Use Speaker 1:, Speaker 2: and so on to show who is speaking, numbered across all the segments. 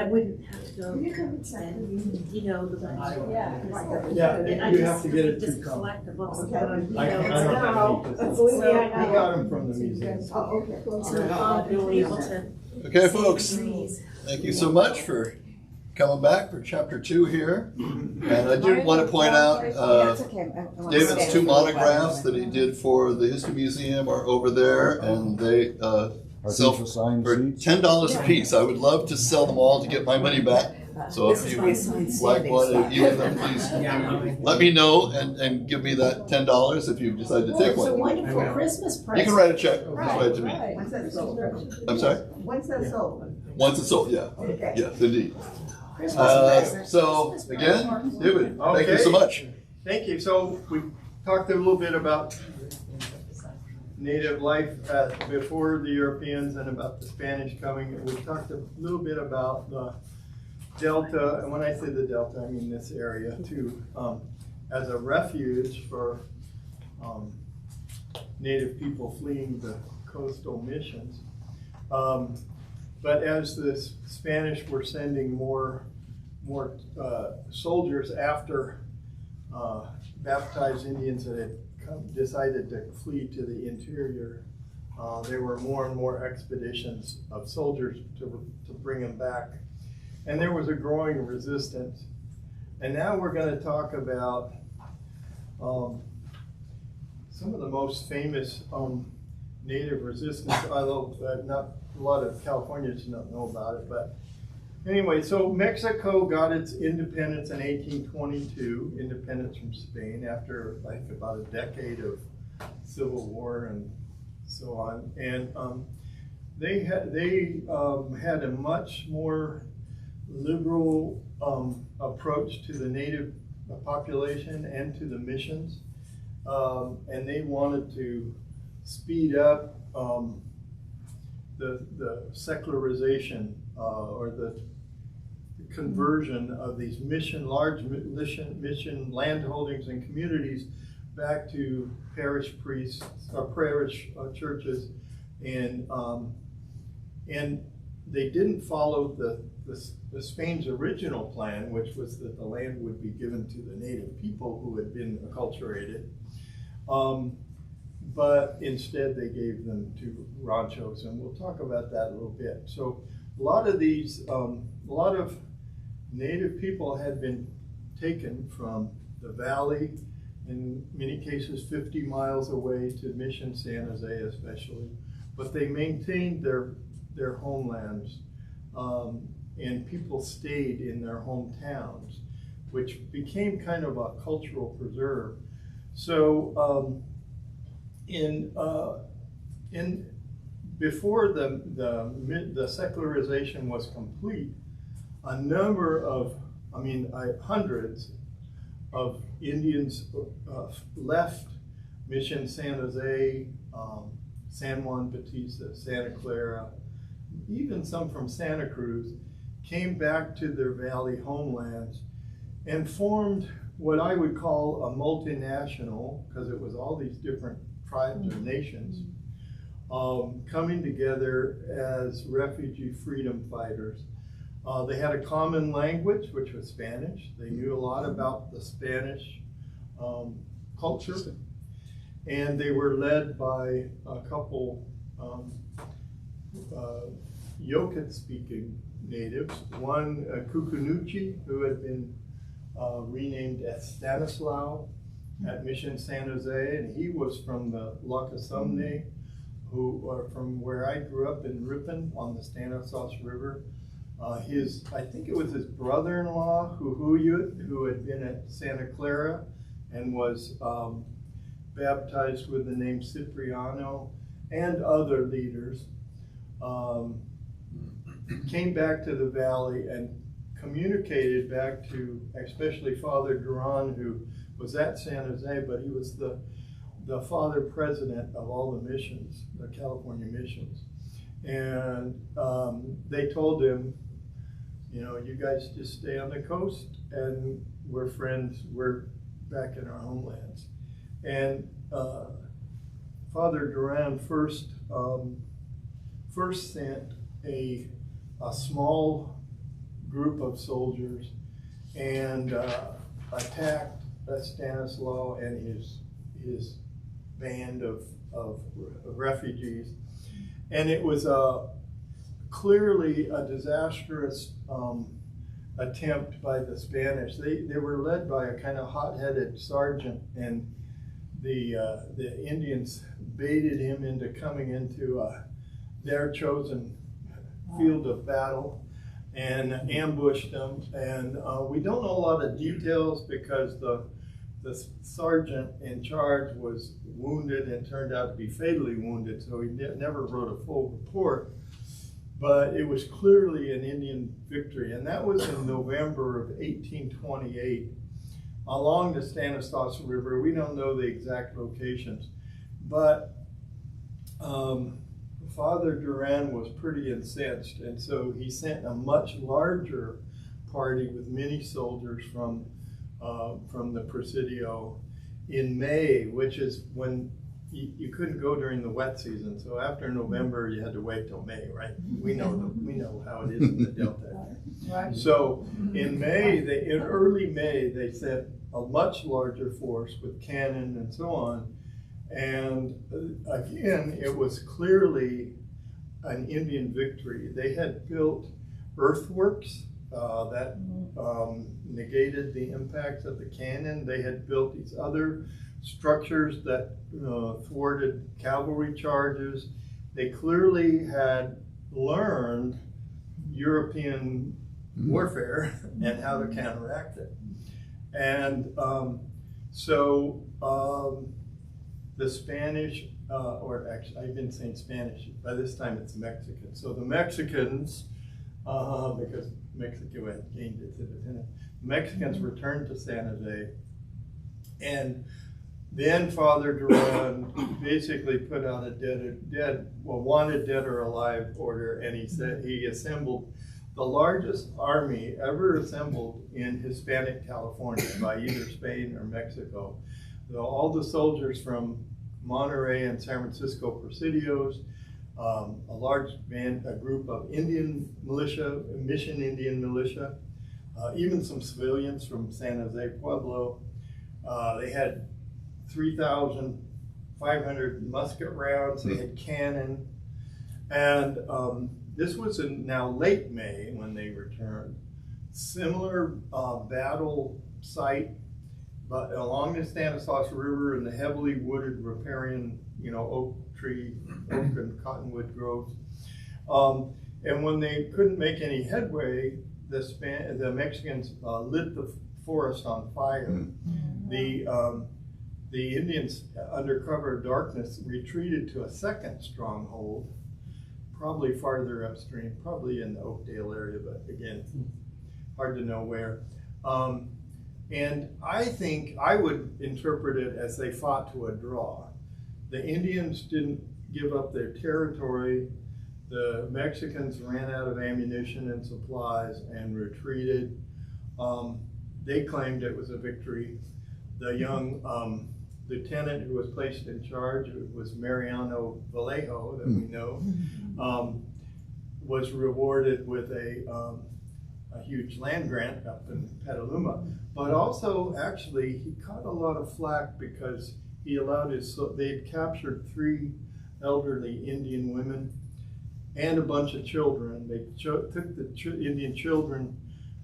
Speaker 1: I wouldn't have to go and, you know, the
Speaker 2: Yeah, you have to get it
Speaker 1: just
Speaker 2: to come.
Speaker 1: collect the books.
Speaker 2: I
Speaker 1: You
Speaker 2: don't
Speaker 1: know,
Speaker 2: have any.
Speaker 1: so
Speaker 2: We got them from the museum.
Speaker 1: I'll be able to.
Speaker 3: Okay, folks, thank you so much for coming back for chapter 2 here. And I did want to point out David's 2 monographs that he did for the History Museum are over there, and they sell for $10 a piece. I would love to sell them all to get my money back. So if you like one of either of them, please let me know and give me that $10 if you decide to take
Speaker 1: It's a
Speaker 3: one.
Speaker 1: wonderful Christmas present.
Speaker 3: You can write a check. Just write it to me.
Speaker 4: When's that sold?
Speaker 3: I'm sorry?
Speaker 4: When's that sold?
Speaker 3: Once it's sold, yeah.
Speaker 4: Okay.
Speaker 3: Yes, indeed.
Speaker 1: Christmas present.
Speaker 3: So again, David, thank you so much.
Speaker 2: Thank you. So we talked a little bit about native life before the Europeans and about the Spanish coming. We talked a little bit about the Delta, and when I say the Delta, I mean this area too, as a refuge for native people fleeing the coastal missions. But as the Spanish were sending more soldiers after baptized Indians that had decided to flee to the interior, there were more and more expeditions of soldiers to bring them back. And there was a growing resistance. And now we're going to talk about some of the most famous native resistance, although not a lot of Californians don't know about it. But anyway, so Mexico got its independence in 1822, independence from Spain after like about a decade of civil war and so on. And they had a much more liberal approach to the native population and to the missions, and they wanted to speed up the secularization or the conversion of these large mission landholdings and communities back to parish priests or parish churches, and they didn't follow the Spain's original plan, which was that the land would be given to the native people who had been acculturated. But instead they gave them to ranchos, and we'll talk about that a little bit. So a lot of native people had been taken from the valley, in many cases 50 miles away to Mission San Jose especially, but they maintained their homelands, and people stayed in their hometowns, which became kind of a cultural preserve. So before the secularization was complete, a number of, hundreds of Indians left Mission San Jose, San Juan Bautista, Santa Clara, even some from Santa Cruz, came back to their valley homelands and formed what I would call a multinational, because it was all these different tribes or nations, coming together as refugee freedom fighters. They had a common language, which was Spanish. They knew a lot about the Spanish culture, and they were led by a couple Yoket-speaking natives. One, Cucunuchi, who had been renamed as Stanislao at Mission San Jose, and he was from the Lacasumne, who are from where I grew up in Ripon on the Stanislaus River. I think it was his brother-in-law, Huhuyut, who had been at Santa Clara and was baptized with the name Cipriano, and other leaders, came back to the valley and communicated back to, especially Father Duran, who was at San Jose, but he was the father president of all the missions, the California missions. And they told him, you guys just stay on the coast and we're friends, we're back in our homelands. And Father Duran first sent a small group of soldiers and attacked Stanislaw and his band of refugees. And it was clearly a disastrous attempt by the Spanish. They were led by a kind of hot-headed sergeant, and the Indians baited him into coming into their chosen field of battle and ambushed them. And we don't know a lot of details because the sergeant in charge was wounded and turned out to be fatally wounded, so he never wrote a full report. But it was clearly an Indian victory, and that was in November of 1828 along the Stanislaus River. We don't know the exact locations, but Father Duran was pretty incensed, and so he sent a much larger party with many soldiers from the Presidio in May, which is when you couldn't go during the wet season. So after November, you had to wait till May, right? We know how it is in the Delta.
Speaker 4: Right.
Speaker 2: So in May, in early May, they sent a much larger force with cannon and so on. And again, it was clearly an Indian victory. They had built earthworks that negated the impacts of the cannon. They had built these other structures that thwarted cavalry charges. They clearly had learned European warfare and how to counteract it. And so the Spanish, or actually I've been saying Spanish, by this time it's Mexican. So the Mexicans, because Mexico had gained its independence, Mexicans returned to San Jose, and then Father Duran basically put out a wanted dead or alive order, and he said he assembled the largest army ever assembled in Hispanic California by either Spain or Mexico. So all the soldiers from Monterey and San Francisco Presidios, a large band, a group of Indian militia, Mission Indian militia, even some civilians from San Jose Pueblo. They had 3,500 musket rounds, they had cannon, and this was in now late May when they returned. Similar battle site, but along the Stanislaus River in the heavily wooded riparian, oak and cottonwood groves. And when they couldn't make any headway, the Mexicans lit the forest on fire. The Indians, under cover of darkness, retreated to a second stronghold, probably farther upstream, probably in the Oakdale area, but again, hard to know where. And I think I would interpret it as they fought to a draw. The Indians didn't give up their territory. The Mexicans ran out of ammunition and supplies and retreated. They claimed it was a victory. The young lieutenant who was placed in charge, it was Mariano Vallejo, that we know, was rewarded with a huge land grant up in Petaluma. But also, actually, he caught a lot of flack because he allowed they'd captured 3 elderly Indian women and a bunch of children. They took the Indian children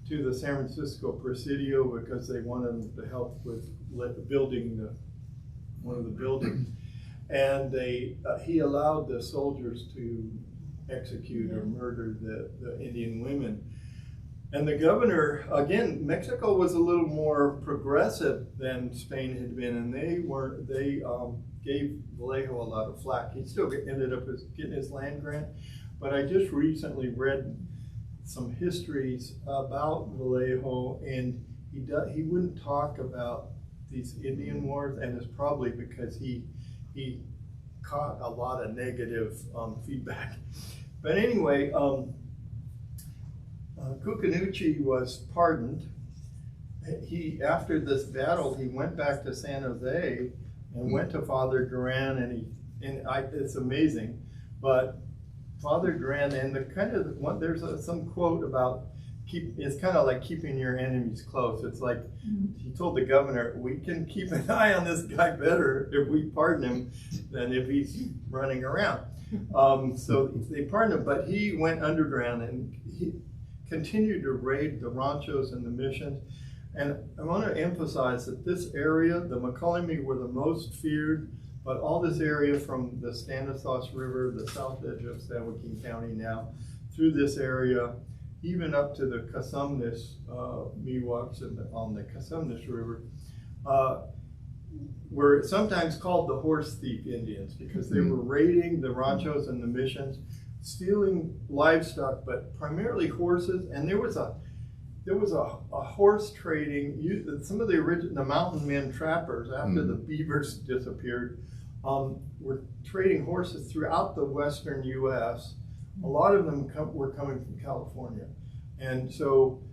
Speaker 2: to the San Francisco Presidio because they wanted them to help with building one of the buildings. And he allowed the soldiers to execute or murder the Indian women. And the governor, again, Mexico was a little more progressive than Spain had been, and they gave Vallejo a lot of flack. He still ended up getting his land grant, but I just recently read some histories about Vallejo, and he wouldn't talk about these Indian wars, and it's probably because he caught a lot of negative feedback. But anyway, Cucanucci was pardoned. After this battle, he went back to San Jose and went to Father Duran, and it's amazing. But Father Duran, and there's some quote about it's kind of like keeping your enemies close. It's like he told the governor, we can keep an eye on this guy better if we pardon him than if he's running around. So they pardoned him, but he went underground and he continued to raid the ranchos and the missions. And I want to emphasize that this area, the McCullomy, were the most feared, but all this area from the Stanislaus River, the south edge of San Joaquin County now, through this area, even up to the Cosumnes, Miwoks on the Cosumnes River, were sometimes called the horse thief Indians because they were raiding the ranchos and the missions, stealing livestock, but primarily horses. And there was a horse trading. Some of the mountain men trappers, after the beavers disappeared, were trading horses throughout the western U.S. A lot of them were coming from California. And so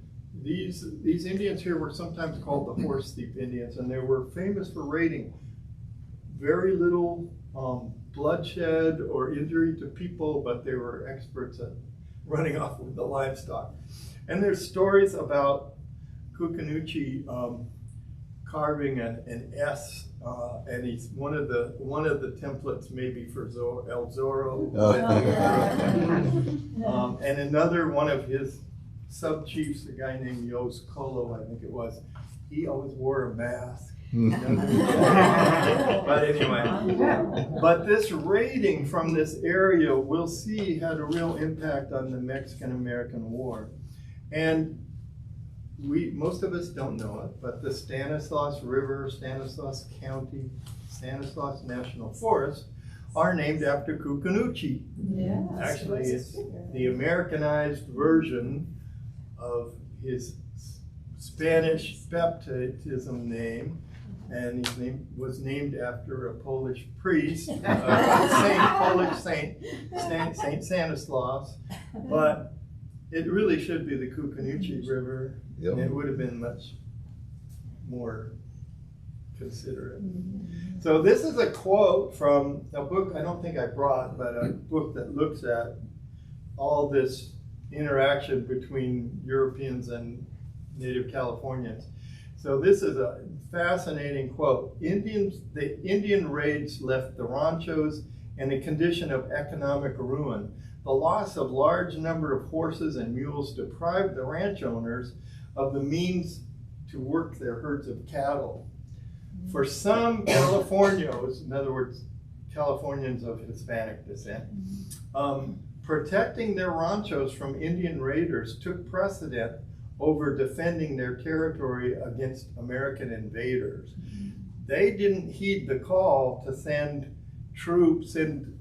Speaker 2: these Indians here were sometimes called the horse thief Indians, and they were famous for raiding. Very little bloodshed or injury to people, but they were experts at running off with the livestock. And there's stories about Cucanucci carving an S, and he's one of the templates maybe for El Zorro. And another one of his sub-chiefs, a guy named Yos Colo, I think it was, he always wore a mask. But anyway, but this raiding from this area, we'll see, had a real impact on the Mexican-American War. And most of us don't know it, but the Stanislaus River, Stanislaus County, Stanislaus National Forest are named after Cucanucci.
Speaker 1: Yeah.
Speaker 2: Actually, it's the Americanized version of his Spanish baptism name, and his name was named after a Polish priest, Polish Saint Stanislaus, but it really should be the Cucanucci River.
Speaker 3: Yep.
Speaker 2: It would have been much more considerate. So this is a quote from a book I don't think I brought, but a book that looks at all this interaction between Europeans and Native Californians. So this is a fascinating quote. The Indian raids left the ranchos in a condition of economic ruin. The loss of large number of horses and mules deprived the ranch owners of the means to work their herds of cattle. For some Californios, in other words, Californians of Hispanic descent, protecting their ranchos from Indian raiders took precedent over defending their territory against American invaders. They didn't heed the call to send troops and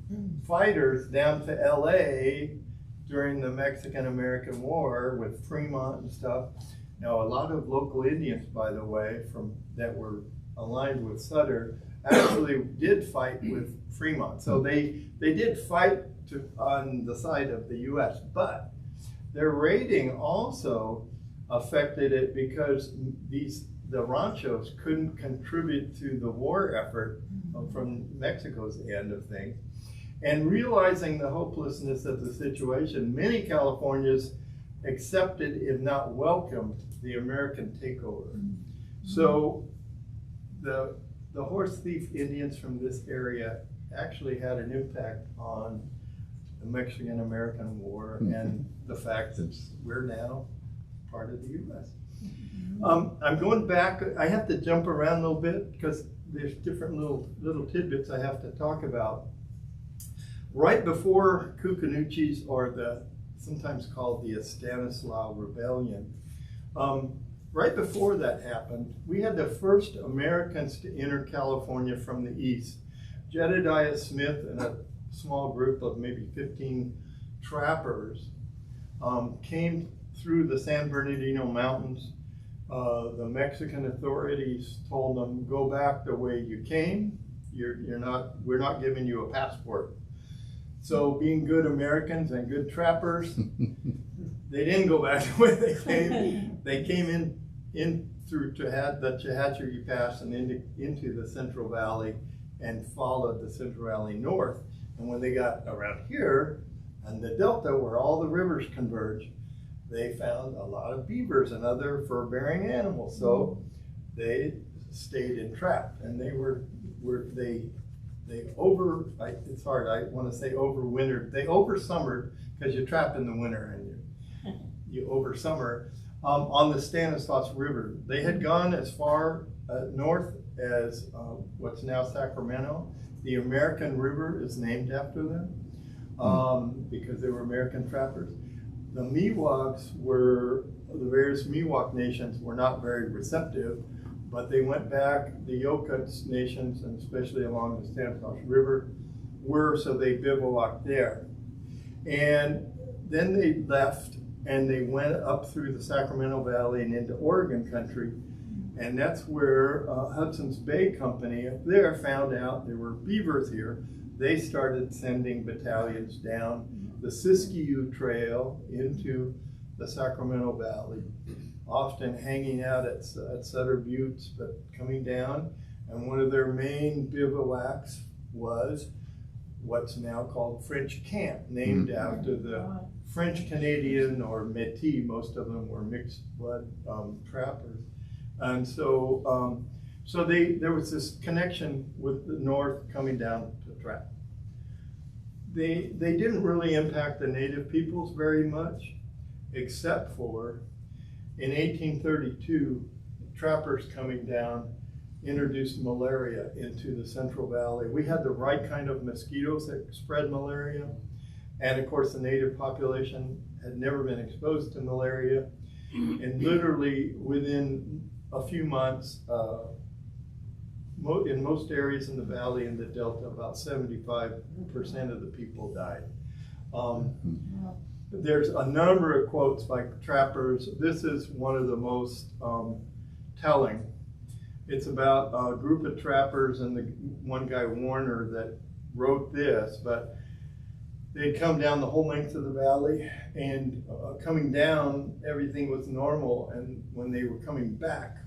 Speaker 2: fighters down to LA during the Mexican-American War with Fremont and stuff. Now, a lot of local Indians, by the way, that were aligned with Sutter, actually did fight with Fremont. So they did fight on the side of the U.S., but their raiding also affected it because the ranchos couldn't contribute to the war effort from Mexico's end of things. And realizing the hopelessness of the situation, many Californians accepted, if not welcomed, the American takeover. So the horse thief Indians from this area actually had an impact on the Mexican-American War and the fact that we're now part of the U.S. I'm going back. I have to jump around a little bit because there's different little tidbits I have to talk about. Right before Cucanucci's, or sometimes called the Stanislaus Rebellion, right before that happened, we had the first Americans to enter California from the east. Jedediah Smith and a small group of maybe 15 trappers came through the San Bernardino Mountains. The Mexican authorities told them, go back the way you came. We're not giving you a passport. So being good Americans and good trappers, they didn't go back the way they came. They came in through the Tehachapi Pass and into the Central Valley and followed the Central Valley north. And when they got around here and the Delta where all the rivers converge, they found a lot of beavers and other fur-bearing animals. So they stayed entrapped, and it's hard, I want to say overwintered. They oversummered, because you're trapped in the winter and you oversummer on the Stanislaus River. They had gone as far north as what's now Sacramento. The American River is named after them because they were American trappers. The Miwoks the various Miwok nations were not very receptive, but they went back. The Yokuts nations, and especially along the Stanislaus River, so they bivouacked there. And then they left and they went up through the Sacramento Valley and into Oregon country. And that's where Hudson's Bay Company up there found out there were beavers here. They started sending battalions down the Siskiyou Trail into the Sacramento Valley, often hanging out at Sutter Buttes, but coming down. And one of their main bivouacs was what's now called French Camp, named after the French Canadian or Métis. Most of them were mixed blood trappers. And so, there was this connection with the North coming down to trap. They didn't really impact the native peoples very much, except for in 1832, trappers coming down introduced malaria into the Central Valley. We had the right kind of mosquitoes that spread malaria, and of course the native population had never been exposed to malaria. And literally within a few months, in most areas in the valley and the Delta, about 75% of the people died. There's a number of quotes by trappers. This is one of the most telling. It's about a group of trappers and the one guy, Warner, that wrote this, but they'd come down the whole length of the valley, and coming down, everything was normal. And when they were coming back,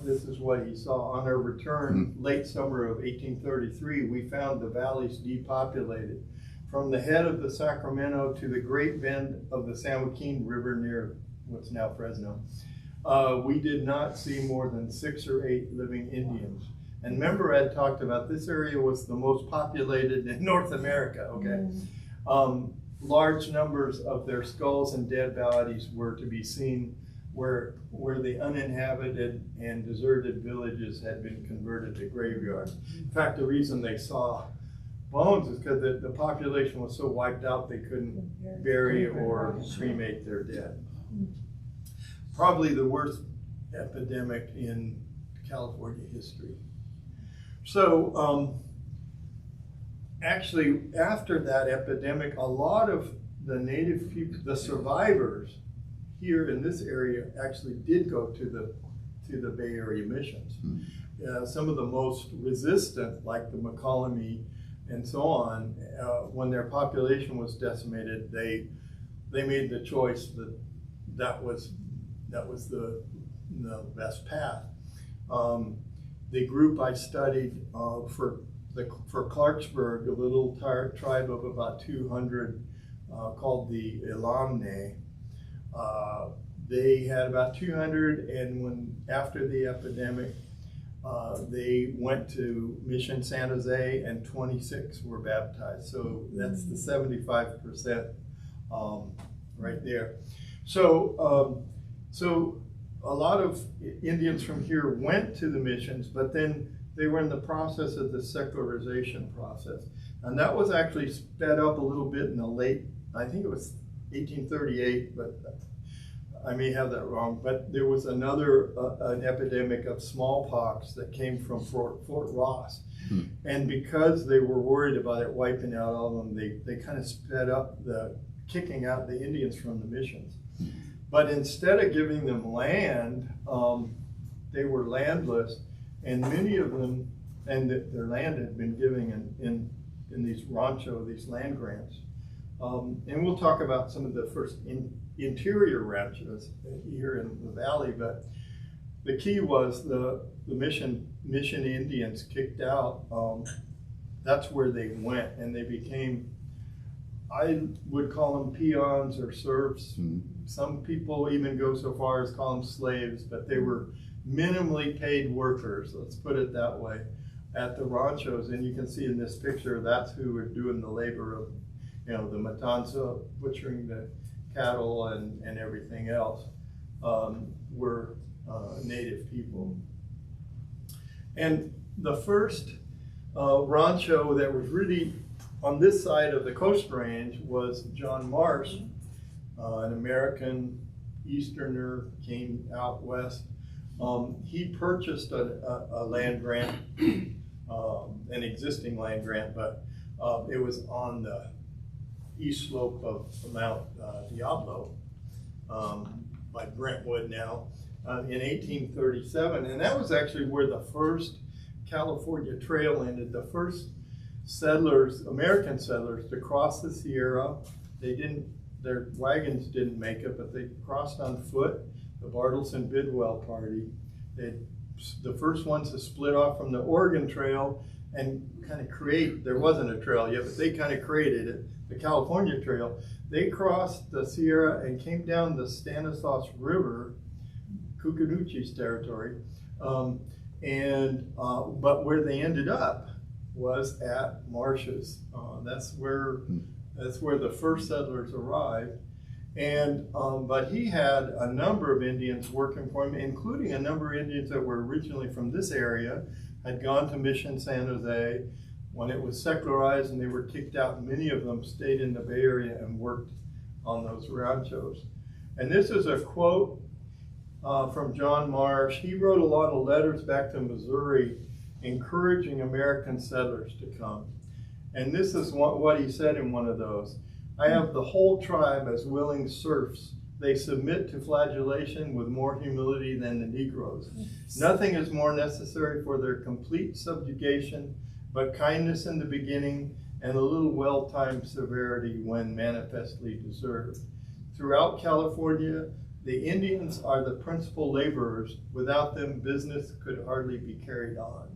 Speaker 2: this is what he saw. On our return, late summer of 1833, we found the valleys depopulated. From the head of the Sacramento to the great bend of the San Joaquin River near what's now Fresno, we did not see more than 6 or 8 living Indians. And remember, Ed talked about this area was the most populated in North America, okay? Large numbers of their skulls and dead bodies were to be seen where the uninhabited and deserted villages had been converted to graveyards. In fact, the reason they saw bones is because the population was so wiped out they couldn't bury or cremate their dead. Probably the worst epidemic in California history. So actually, after that epidemic, a lot of the native people, the survivors here in this area, actually did go to the Bay Area missions. Some of the most resistant, like the McCollum and so on, when their population was decimated, they made the choice that was the best path. The group I studied for Clarksburg, a little tribe of about 200 called the Elamne, they had about 200, and after the epidemic, they went to Mission San Jose, and 26 were baptized. So that's the 75% right there. So a lot of Indians from here went to the missions, but then they were in the process of the secularization process. And that was actually sped up a little bit in the late, I think it was 1838, but I may have that wrong. But there was an epidemic of smallpox that came from Fort Ross. And because they were worried about it wiping out all of them, they kind of sped up the kicking out the Indians from the missions. But instead of giving them land, they were landless, and many of them, and their land had been given in these rancho, these land grants. And we'll talk about some of the first interior ranchos here in the valley, but the key was the mission Indians kicked out. That's where they went, and they became I would call them peons or serfs.
Speaker 3: Mm-hmm.
Speaker 2: Some people even go so far as call them slaves, but they were minimally paid workers, let's put it that way, at the ranchos. And you can see in this picture, that's who were doing the labor of, you know, the matanza, butchering the cattle and everything else, were native people. And the first rancho that was really on this side of the Coast Range was John Marsh, an American Easterner, came out west. He purchased a land grant, an existing land grant, but it was on the east slope of Mount Diablo, by Brentwood now, in 1837. And that was actually where the first California Trail ended. The first settlers, American settlers, to cross the Sierra. Their wagons didn't make it, but they crossed on foot. The Bartleson Bidwell party. The first ones to split off from the Oregon Trail and kind of create, there wasn't a trail yet, but they kind of created it, the California Trail. They crossed the Sierra and came down the Stanislaus River, Cucanuchi's territory, but where they ended up was at Marsh's. That's where the first settlers arrived. And but he had a number of Indians working for him, including a number of Indians that were originally from this area, had gone to Mission San Jose. When it was secularized and they were kicked out, many of them stayed in the Bay Area and worked on those ranchos. And this is a quote from John Marsh. He wrote a lot of letters back to Missouri encouraging American settlers to come. And this is what he said in one of those. I have the whole tribe as willing serfs. They submit to flagellation with more humility than the Negroes. Nothing is more necessary for their complete subjugation but kindness in the beginning and a little well-timed severity when manifestly deserved. Throughout California, the Indians are the principal laborers. Without them, business could hardly be carried on.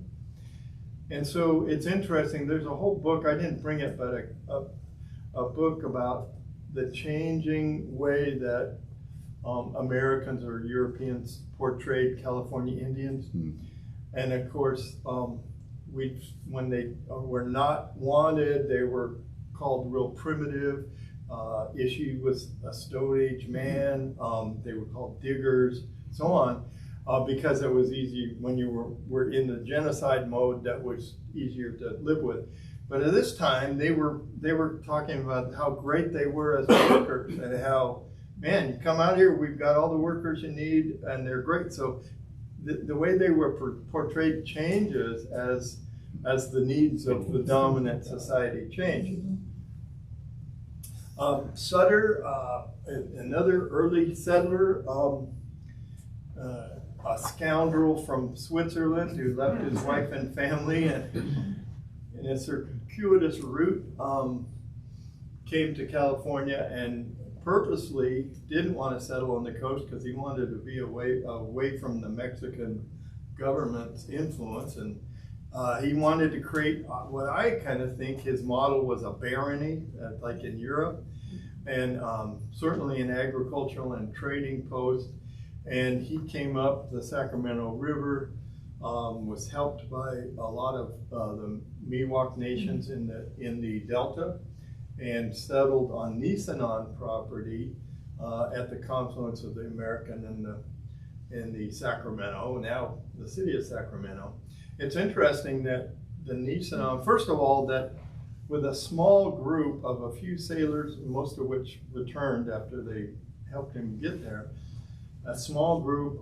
Speaker 2: And so it's interesting, there's a whole book, I didn't bring it, but a book about the changing way that Americans or Europeans portrayed California Indians. And of course, when they were not wanted, they were called real primitive. Issue was a Stone Age man. They were called diggers, so on, because it was easy when you were in the genocide mode. That was easier to live with. But at this time, they were talking about how great they were as workers and how, man, you come out here, we've got all the workers you need, and they're great. So the way they were portrayed changes as the needs of the dominant society change. Sutter, another early settler, a scoundrel from Switzerland who left his wife and family and in a circuitous route came to California and purposely didn't want to settle on the coast because he wanted to be away from the Mexican government's influence. And he wanted to create what I kind of think his model was a barony, like in Europe, and certainly an agricultural and trading post. And he came up the Sacramento River, was helped by a lot of the Miwok nations in the Delta, and settled on Nisenan property at the confluence of the American and the Sacramento, now the city of Sacramento. It's interesting that the Nisenan, first of all, that with a small group of a few sailors, most of which returned after they helped him get there, a small group,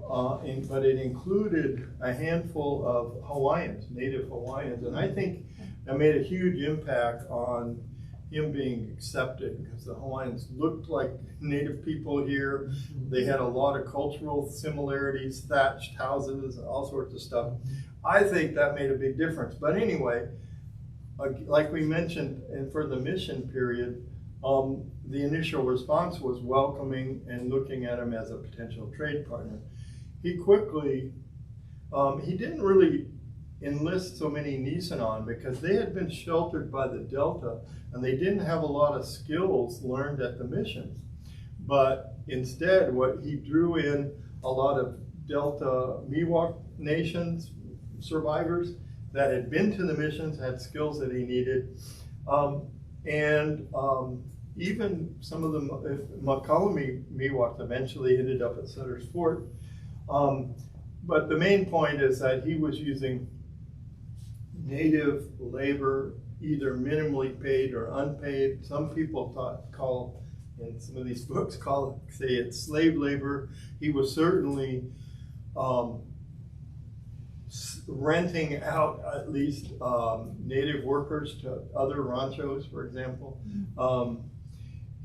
Speaker 2: but it included a handful of Hawaiians, native Hawaiians, and I think that made a huge impact on him being accepted because the Hawaiians looked like native people here. They had a lot of cultural similarities, thatched houses, all sorts of stuff. I think that made a big difference. But anyway, like we mentioned, and for the mission period, the initial response was welcoming and looking at him as a potential trade partner. He quickly, he didn't really enlist so many Nisenan because they had been sheltered by the Delta and they didn't have a lot of skills learned at the missions. But instead, what he drew in a lot of Delta Miwok nations survivors that had been to the missions, had skills that he needed, even some of the Makalami Miwoks eventually ended up at Sutter's Fort. But the main point is that he was using native labor, either minimally paid or unpaid. Some people call, in some of these books, say it's slave labor. He was certainly renting out at least native workers to other ranchos, for example.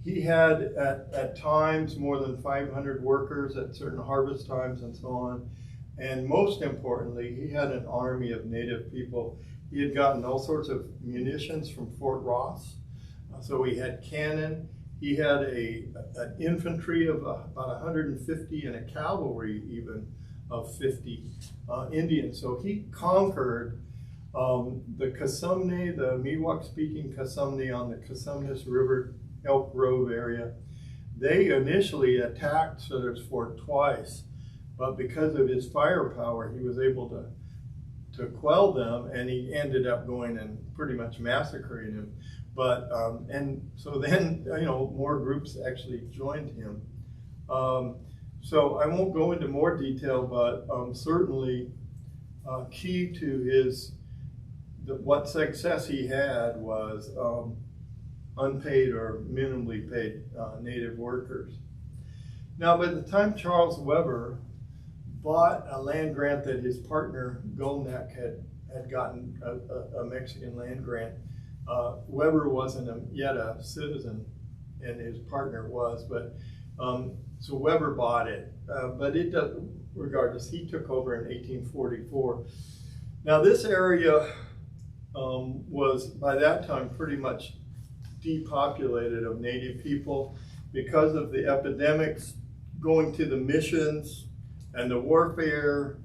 Speaker 2: He had at times more than 500 workers at certain harvest times and so on. And most importantly, he had an army of native people. He had gotten all sorts of munitions from Fort Ross. So he had cannon. He had an infantry of about 150 and a cavalry even of 50 Indians. So he conquered the Kasumne, the Miwok-speaking Kasumne on the Kasumnes River, Elk Grove area. They initially attacked Sutter's Fort twice, but because of his firepower, he was able to quell them, and he ended up going and pretty much massacring him. But and so then, you know, more groups actually joined him. So I won't go into more detail, but certainly key to what success he had was unpaid or minimally paid native workers. Now, by the time Charles Weber bought a land grant that his partner Golnack had gotten, a Mexican land grant, Weber wasn't yet a citizen, and his partner was, but so Weber bought it. But it doesn't, regardless, he took over in 1844. Now this area was by that time pretty much depopulated of native people because of the epidemics, going to the missions and the warfare,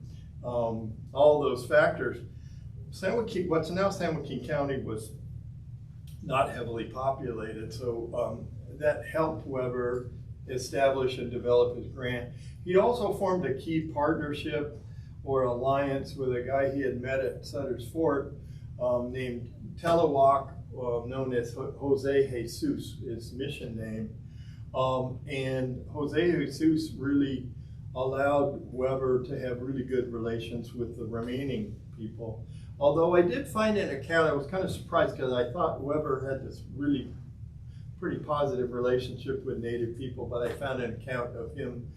Speaker 2: all those factors. San Joaquin, what's now San Joaquin County, was not heavily populated, so that helped Weber establish and develop his grant. He also formed a key partnership or alliance with a guy he had met at Sutter's Fort named Telewak, known as Jose Jesus, his mission name. And Jose Jesus really allowed Weber to have really good relations with the remaining people. Although I did find an account, I was kind of surprised because I thought Weber had this really pretty positive relationship with native people, but I found an account of him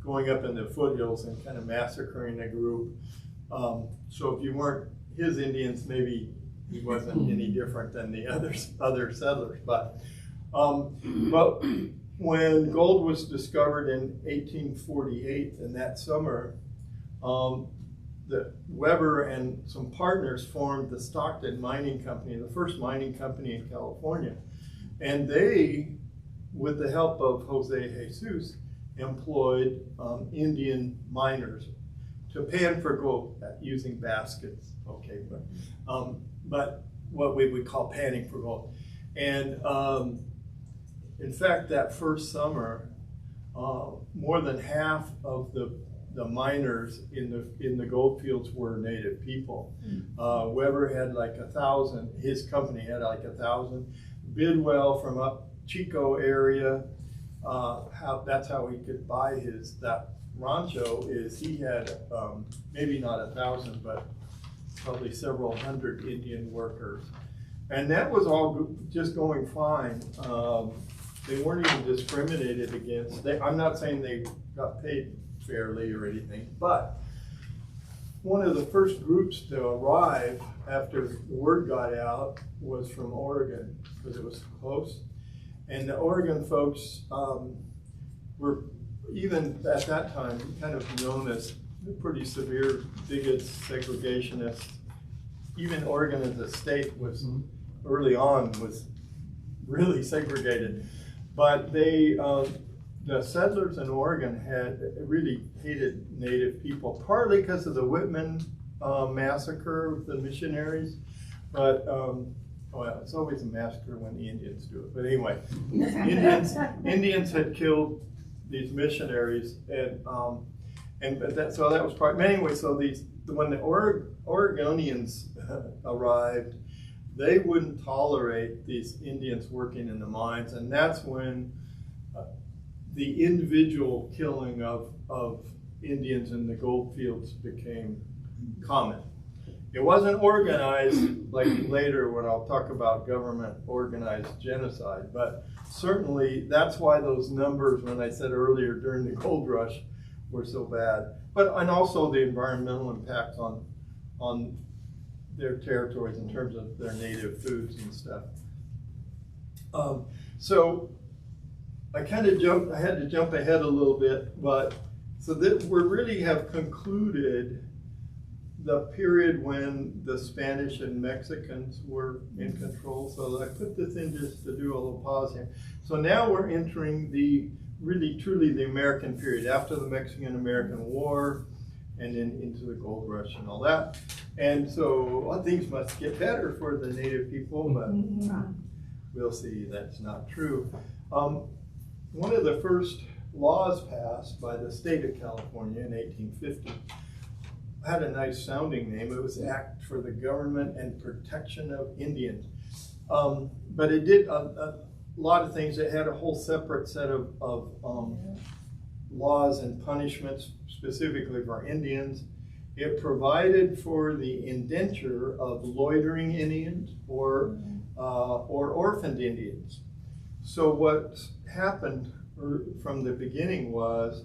Speaker 2: going up in the foothills and kind of massacring a group. So if you weren't his Indians, maybe he wasn't any different than the other settlers. But when gold was discovered in 1848, in that summer, Weber and some partners formed the Stockton Mining Company, the first mining company in California. And they, with the help of Jose Jesus, employed Indian miners to pan for gold using baskets. Okay, but what we would call panning for gold. And in fact, that first summer, more than half of the miners in the gold fields were native people. Weber had like 1,000. His company had like 1,000. Bidwell from up Chico area, that's how he could buy that rancho, is he had maybe not 1,000, but probably several hundred Indian workers. And that was all just going fine. They weren't even discriminated against. I'm not saying they got paid fairly or anything, but one of the first groups to arrive after the word got out was from Oregon, because it was close. And the Oregon folks were, even at that time, kind of known as pretty severe bigots, segregationists. Even Oregon as a state was, early on, was really segregated. But they, the settlers in Oregon had really hated native people, partly because of the Whitman massacre of the missionaries, but well, it's always a massacre when the Indians do it. But anyway, Indians had killed these missionaries, and but that, so that was part. Anyway, so when the Oregonians arrived, they wouldn't tolerate these Indians working in the mines, and that's when the individual killing of Indians in the gold fields became common. It wasn't organized like later when I'll talk about government organized genocide, but certainly that's why those numbers, when I said earlier during the gold rush, were so bad. And also the environmental impacts on their territories in terms of their native foods and stuff. So I kind of I had to jump ahead a little bit, but so that we really have concluded the period when the Spanish and Mexicans were in control. So I put this in just to do a little pause here. So now we're entering the really truly the American period after the Mexican-American War and then into the gold rush and all that. And so things must get better for the native people, but we'll see that's not true. One of the first laws passed by the state of California in 1850 had a nice sounding name. It was Act for the Government and Protection of Indians. But it did a lot of things. It had a whole separate set of laws and punishments specifically for Indians. It provided for the indenture of loitering Indians or orphaned Indians. So what happened from the beginning was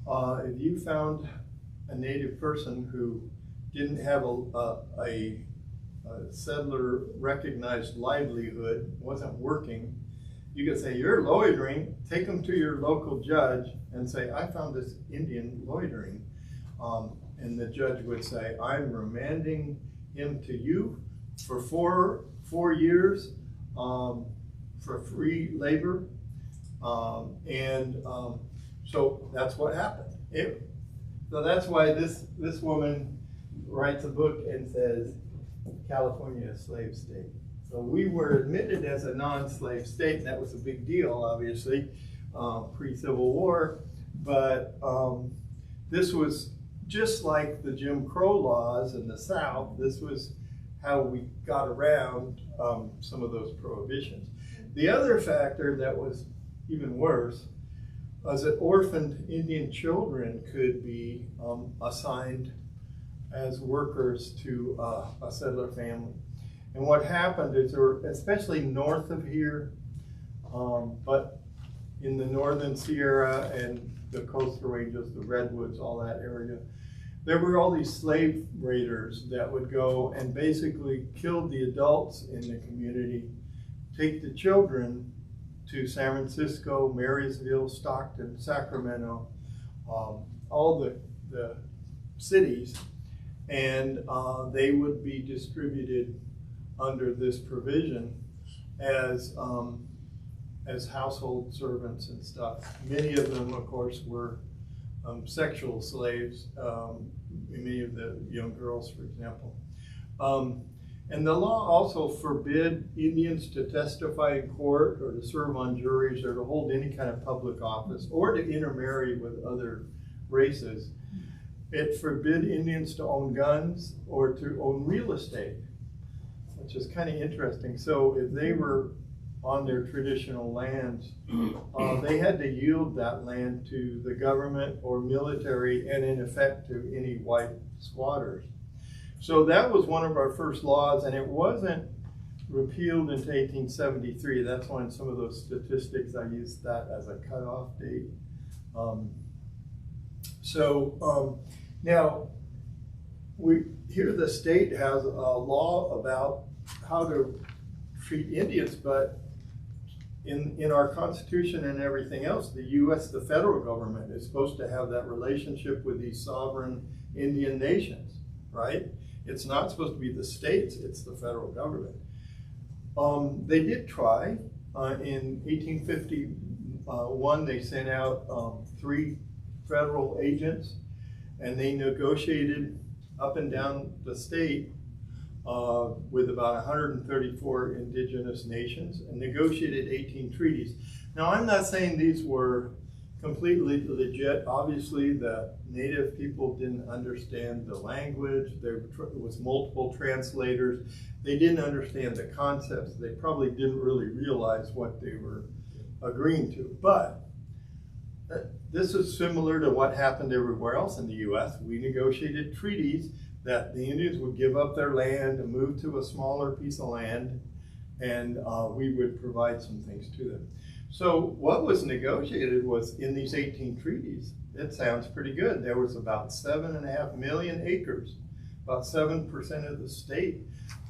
Speaker 2: if you found a native person who didn't have a settler recognized livelihood, wasn't working, you could say, you're loitering, take them to your local judge and say, I found this Indian loitering. And the judge would say, I'm remanding him to you for four years for free labor. So that's what happened. So that's why this woman writes a book and says, California is a slave state. So we were admitted as a non-slave state, and that was a big deal, obviously, pre-Civil War. But this was just like the Jim Crow laws in the South. This was how we got around some of those prohibitions. The other factor that was even worse was that orphaned Indian children could be assigned as workers to a settler family. And what happened is there were, especially north of here, but in the northern Sierra and the coastal ranges, the redwoods, all that area, there were all these slave raiders that would go and basically kill the adults in the community, take the children to San Francisco, Marysville, Stockton, Sacramento, all the cities, and they would be distributed under this provision as household servants and stuff. Many of them, of course, were sexual slaves, many of the young girls, for example. And the law also forbid Indians to testify in court or to serve on juries or to hold any kind of public office or to intermarry with other races. It forbid Indians to own guns or to own real estate, which is kind of interesting. So if they were on their traditional lands, they had to yield that land to the government or military and in effect to any white squatters. So that was one of our first laws, and it wasn't repealed until 1873. That's why in some of those statistics I used that as a cutoff date. Now, here the state has a law about how to treat Indians, but in our Constitution and everything else, the U.S., the federal government, is supposed to have that relationship with these sovereign Indian nations, right? It's not supposed to be the states, it's the federal government. They did try. In 1851, they sent out 3 federal agents, and they negotiated up and down the state with about 134 indigenous nations and negotiated 18 treaties. Now, I'm not saying these were completely legit. Obviously, the native people didn't understand the language. There was multiple translators. They didn't understand the concepts. They probably didn't really realize what they were agreeing to. But this is similar to what happened everywhere else in the U.S. We negotiated treaties that the Indians would give up their land and move to a smaller piece of land, and we would provide some things to them. So what was negotiated was in these 18 treaties. It sounds pretty good. There was about 7.5 million acres, about 7% of the state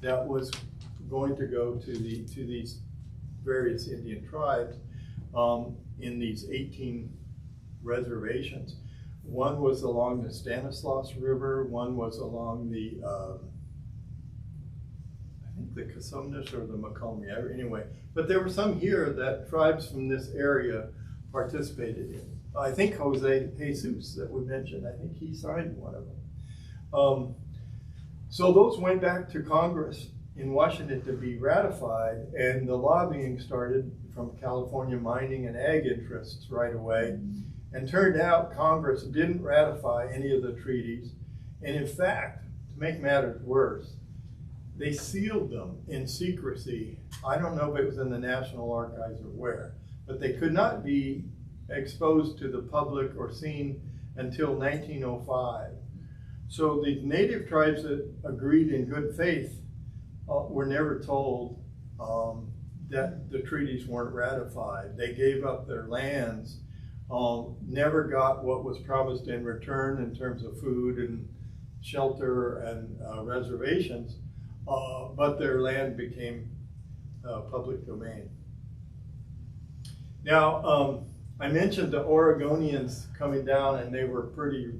Speaker 2: that was going to go to these various Indian tribes in these 18 reservations. One was along the Stanislaus River, one was along the, I think the Cosumnes or the Macomb, anyway. But there were some here that tribes from this area participated in. I think Jose Jesus that we mentioned, I think he signed one of them. So those went back to Congress in Washington to be ratified, and the lobbying started from California mining and ag interests right away. And turned out Congress didn't ratify any of the treaties. And in fact, to make matters worse, they sealed them in secrecy. I don't know if it was in the National Archives or where, but they could not be exposed to the public or seen until 1905. So the native tribes that agreed in good faith were never told that the treaties weren't ratified. They gave up their lands. Never got what was promised in return in terms of food and shelter and reservations, but their land became public domain. Now, I mentioned the Oregonians coming down, and they were pretty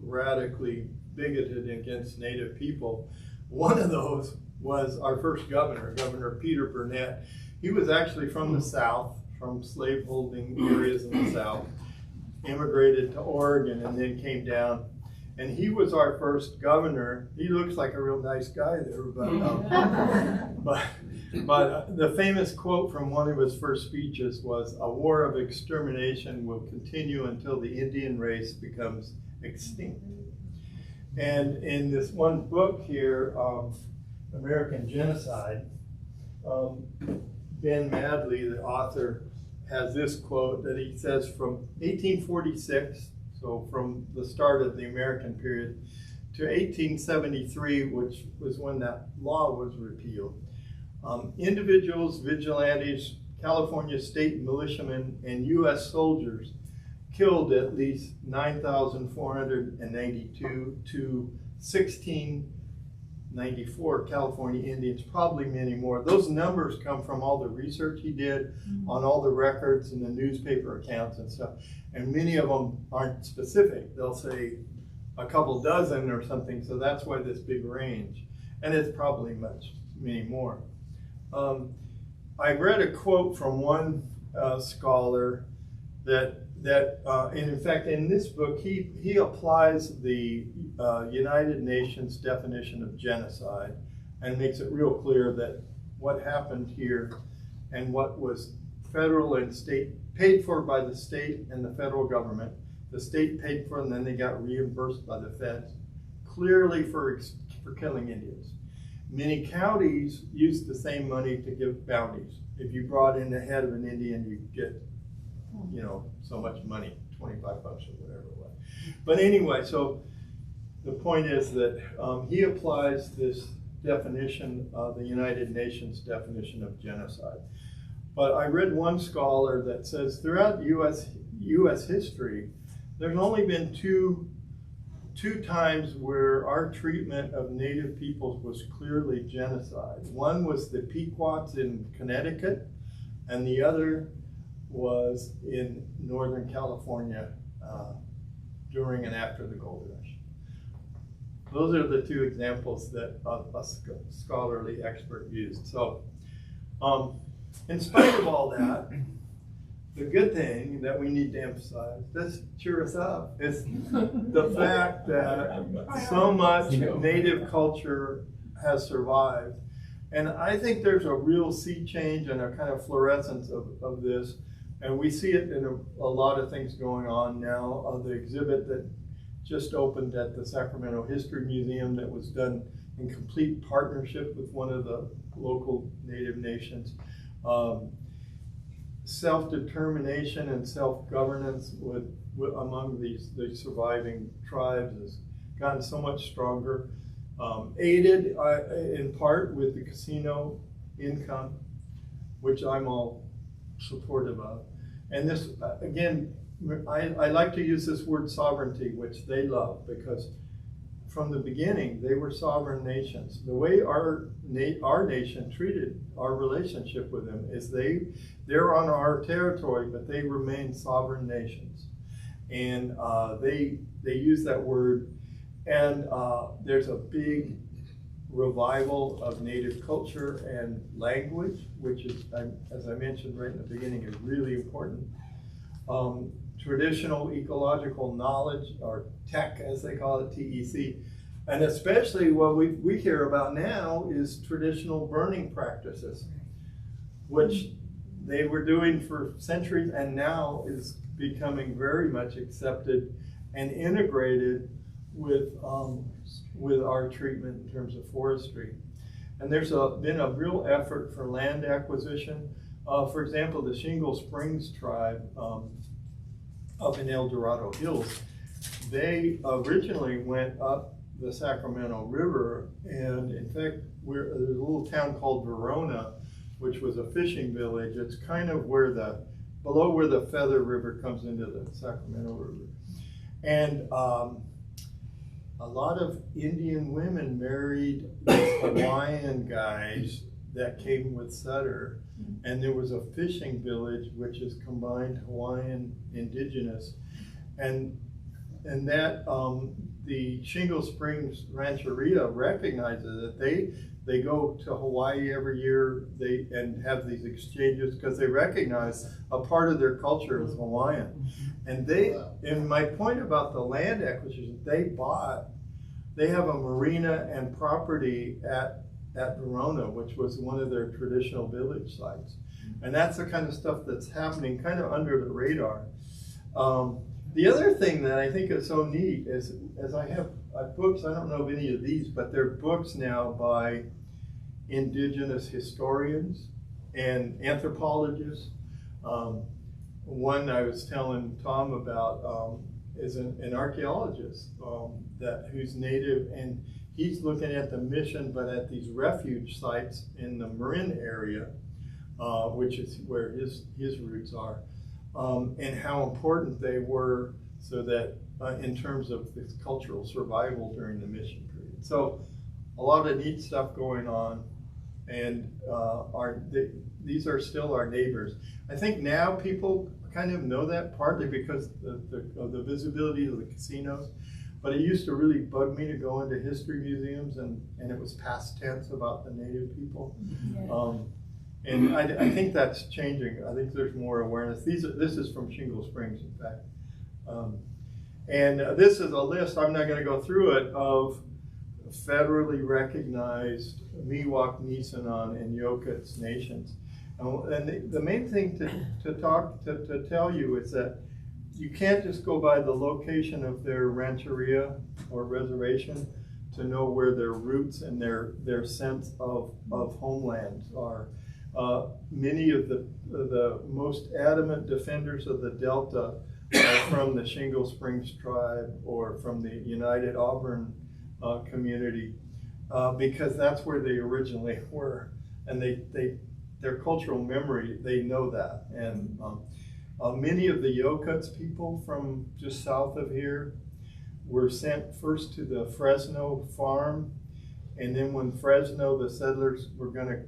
Speaker 2: radically bigoted against Native people. One of those was our first governor, Governor Peter Burnett. He was actually from the South, from slaveholding areas in the South, immigrated to Oregon and then came down. And he was our first governor. He looks like a real nice guy there, but the famous quote from one of his first speeches was, "A war of extermination will continue until the Indian race becomes extinct." And in this one book here, American Genocide, Ben Madley, the author, has this quote that he says from 1846, so from the start of the American period, to 1873, which was when that law was repealed, individuals, vigilantes, California state militiamen, and U.S. soldiers killed at least 9,492 to 1,694 California Indians, probably many more. Those numbers come from all the research he did on all the records and the newspaper accounts and stuff. And many of them aren't specific. They'll say a couple dozen or something, so that's why this big range. And it's probably many more. I read a quote from one scholar that and in fact, in this book, he applies the United Nations definition of genocide and makes it real clear that what happened here and what was federal and state paid for by the state and the federal government. The state paid for it, and then they got reimbursed by the feds, clearly for killing Indians. Many counties used the same money to give bounties. If you brought in the head of an Indian, you get, so much money, 25 bucks or whatever it was. But anyway, so the point is that he applies this definition of the United Nations definition of genocide. But I read one scholar that says throughout U.S. history, there's only been two times where our treatment of Native peoples was clearly genocide. One was the Pequots in Connecticut, and the other was in Northern California during and after the gold rush. Those are the two examples that a scholarly expert used. So in spite of all that, the good thing that we need to emphasize, let's cheer us up, is the fact that so much native culture has survived. And I think there's a real sea change and a kind of fluorescence of this. And we see it in a lot of things going on now. The exhibit that just opened at the Sacramento History Museum that was done in complete partnership with one of the local Native nations. Self-determination and self-governance among these surviving tribes has gotten so much stronger, aided in part with the casino income, which I'm all supportive of. And this, again, I like to use this word sovereignty, which they love, because from the beginning, they were sovereign nations. The way our nation treated our relationship with them is they're on our territory, but they remain sovereign nations. And they use that word, and there's a big revival of native culture and language, which is, as I mentioned right in the beginning, is really important. Traditional ecological knowledge, or TEC as they call it, TEC, and especially what we hear about now is traditional burning practices, which they were doing for centuries and now is becoming very much accepted and integrated with our treatment in terms of forestry. And there's been a real effort for land acquisition. For example, the Shingle Springs tribe up in El Dorado Hills, they originally went up the Sacramento River, and in fact, there's a little town called Verona, which was a fishing village. It's kind of below where the Feather River comes into the Sacramento River. And a lot of Indian women married these Hawaiian guys that came with Sutter. And there was a fishing village which is combined Hawaiian indigenous. And that the Shingle Springs Rancheria recognizes that they go to Hawaii every year and have these exchanges because they recognize a part of their culture is Hawaiian. And and my point about the land acquisition, they have a marina and property at Verona, which was one of their traditional village sites. And that's the kind of stuff that's happening kind of under the radar. The other thing that I think is so neat is, as I have books, I don't know of any of these, but they're books now by indigenous historians and anthropologists. One I was telling Tom about is an archaeologist who's native, and he's looking at the mission, but at these refuge sites in the Marin area, which is where his roots are, and how important they were, so that in terms of this cultural survival during the mission period. So a lot of neat stuff going on, and these are still our neighbors. I think now people kind of know that, partly because of the visibility of the casinos. But it used to really bug me to go into history museums and it was past tense about the native people. Yeah. And I think that's changing. I think there's more awareness. This is from Shingle Springs, in fact. And this is a list, I'm not going to go through it, of federally recognized Miwok, Nisenan, and Yokuts nations. And the main thing to tell you is that you can't just go by the location of their rancheria or reservation to know where their roots and their sense of homelands are. Many of the most adamant defenders of the Delta are from the Shingle Springs tribe or from the United Auburn community, because that's where they originally were, and their cultural memory, they know that. And many of the Yokuts people from just south of here were sent first to the Fresno farm, and then when Fresno, the settlers were going to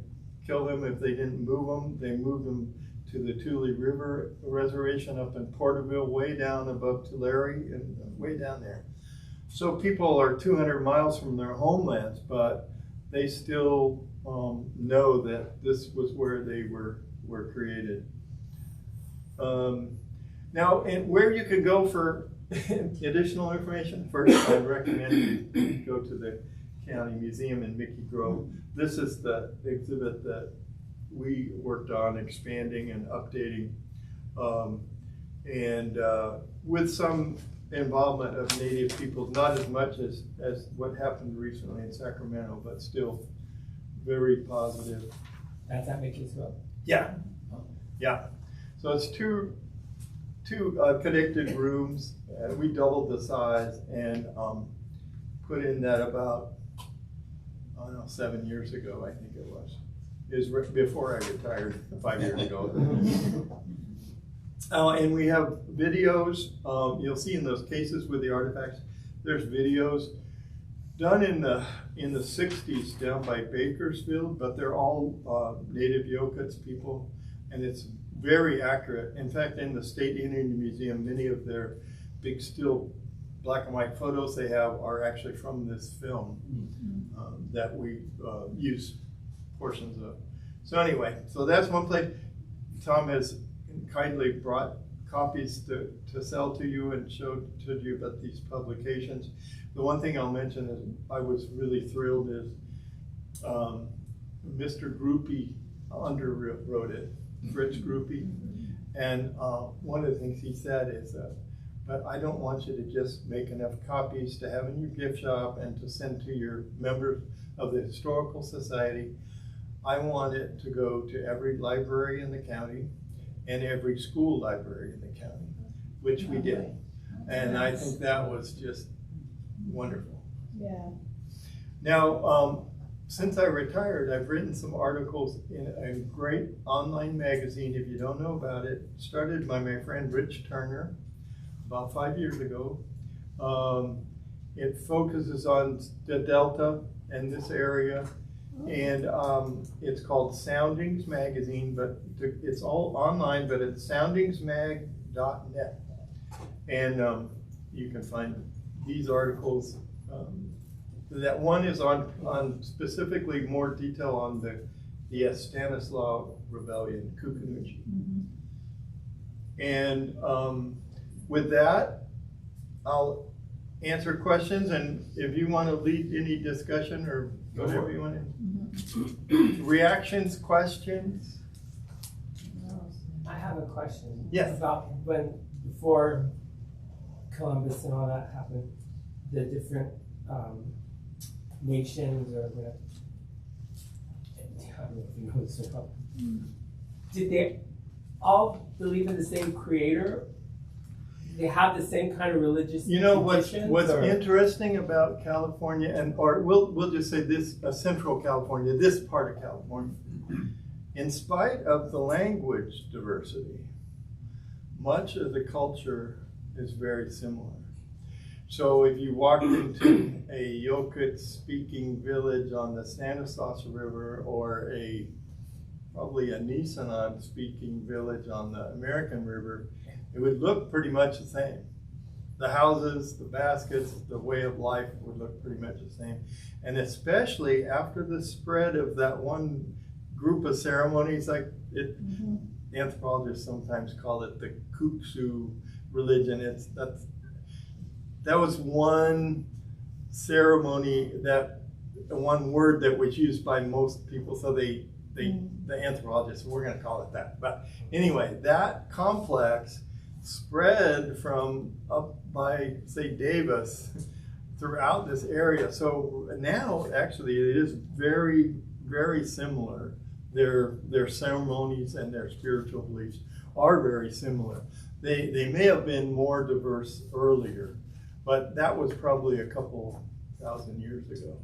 Speaker 2: kill them if they didn't move them, they moved them to the Tule River Reservation up in Porterville, way down above Tulare, and way down there. So people are 200 miles from their homelands, but they still know that this was where they were created. Now, and where you can go for additional information, first I recommend you go to the County Museum in Mickey Grove. This is the exhibit that we worked on expanding and updating, with some involvement of Native peoples, not as much as what happened recently in Sacramento, but still very positive.
Speaker 5: That's at Mickey's Grove?
Speaker 2: Yeah, yeah. So it's two connected rooms, and we doubled the size and put in that about, I don't know, 7 years ago, I think it was. It was before I retired 5 years ago. And we have videos. You'll see in those cases with the artifacts, there's videos done in the 60s down by Bakersfield, but they're all Native Yokuts people, and it's very accurate. In fact, in the State Indian Museum, many of their big still black and white photos they have are actually from this film that we use portions of. So anyway, so that's one place. Tom has kindly brought copies to sell to you and showed you about these publications. The one thing I'll mention is I was really thrilled is Mr. Groupie underwrote it, Fritz Groupie. And one of the things he said is, but I don't want you to just make enough copies to have in your gift shop and to send to your members of the Historical Society. I want it to go to every library in the county and every school library in the county, which we did. And I think that was just wonderful.
Speaker 1: Yeah.
Speaker 2: Now, since I retired, I've written some articles in a great online magazine. If you don't know about it, started by my friend Rich Turner about 5 years ago. It focuses on the Delta and this area, and it's called Soundings Magazine, but it's all online, but it's soundingsmag.net. And you can find these articles. That one is on specifically more detail on the Stanislaw Rebellion, Kukunuchi. And with that, I'll answer questions, and if you want to lead any discussion or whatever you want to. Reactions, questions?
Speaker 5: I have a question.
Speaker 2: Yes.
Speaker 5: About before Columbus and all that happened, the different nations or whatever. I don't know if you know this or not. Did they all believe in the same creator? They have the same kind of religious
Speaker 2: What's
Speaker 5: or?
Speaker 2: interesting about California, or we'll just say this, Central California, this part of California, in spite of the language diversity, much of the culture is very similar. So if you walked into a Yokut speaking village on the Stanislaus River, or probably a Nisenan speaking village on the American River, it would look pretty much the same. The houses, the baskets, the way of life would look pretty much the same. And especially after the spread of that one group of ceremonies, like anthropologists sometimes call it the Kuksu religion. That was one ceremony, one word that was used by most people. So the anthropologists, we're going to call it that. But anyway, that complex spread from up by, say, Davis throughout this area. So now, actually, it is very, very similar. Their ceremonies and their spiritual beliefs are very similar. They may have been more diverse earlier, but that was probably a couple thousand years ago.